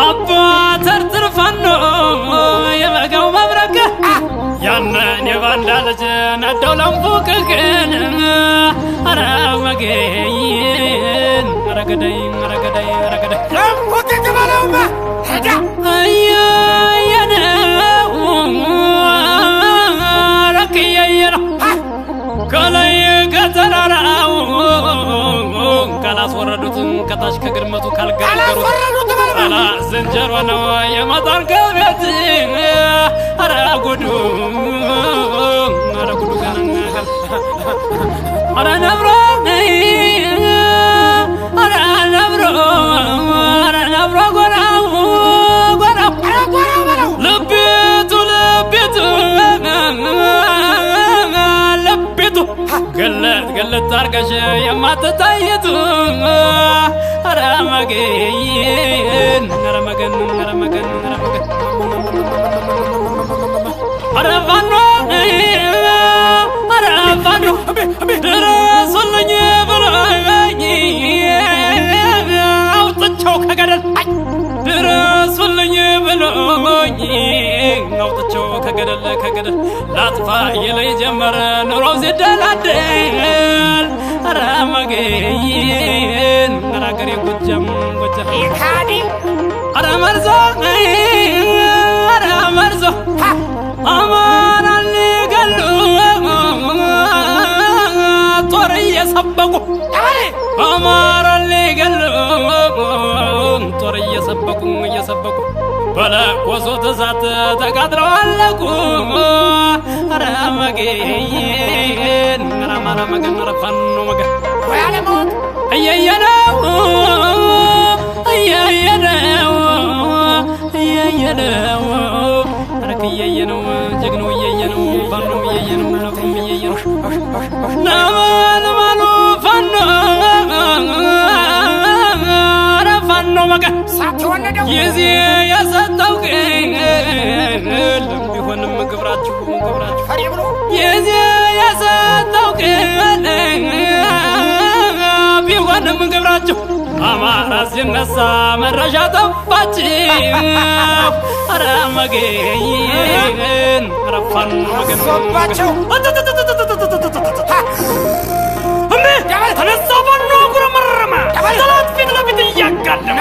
አባ ተርትር ፋኖ የበጋው መብረቅ ያንን የባንዳ ልጅ ነደው ለንፉቅቅን አረ መገይን ረገደይ ረገደይ ረገደይ ለንፉቅቅ በለውማ ሄዳ አያየነው ረክያየነው ከላይ ከተራራው ካላስወረዱትም ከታች ከግርመቱ ካልገረገሩት አላ ዝንጀሮ ነው የመጣር ከቤት አረ ጉዱ ገናናል አረ ነብሮ አረ ነብሮ አረ ነብሮ ጎራው ጎራው በለው ልቤቱ ልቤቱ ልቤቱ ገለት ገለት አርገሽ የማትታይቱ አረ መገን አረ መገን አረ መገን አረ መገን አረ ፋኖ አረ ፋኖ ድረሱልኝ ብለኝ አውጥቼው ከገደል ድረሱልኝ ብሎኝ አውጥቼው ከገደል ከገደል ላጥፋ ይለኝ ጀመረ ኑሮው ሲደላደል አረ መገን አረ አገሬ ጎጃም ጎጃም ይካዲ አረ መርዞ አረ መርዞ አማራ ሊገሉ ጦር እየሰበቁ አማራ ሊገሉ ጦር እየሰበቁ በለኮሱት እሳት ተቃጥለው አለቁ አረ መገን አረ መገን አረ ፋኖ መገን ወያለሞት እየየነው እየየነው እየየነው እየየነው ጀግኖ እየየነው ፋኖ እየየነው ለኩም እየየነው ለማሉ ፋኖ አረ ፋኖ መገን ሳትወነደው ጊዜ የሰጠው ግን ቢሆንም ግብራችሁ ፈሪ ብሎ ጊዜ የሰጠው ግን ቢሆንም ግብራችሁ አማራ ሲነሳ መረሻ ጠፋችሁ አረ መገን አረ ፋኖ መገን ሶባቸው ተነሳ ፋኖ ጉረመረመ ጠላት ፊት ለፊት እያጋለመ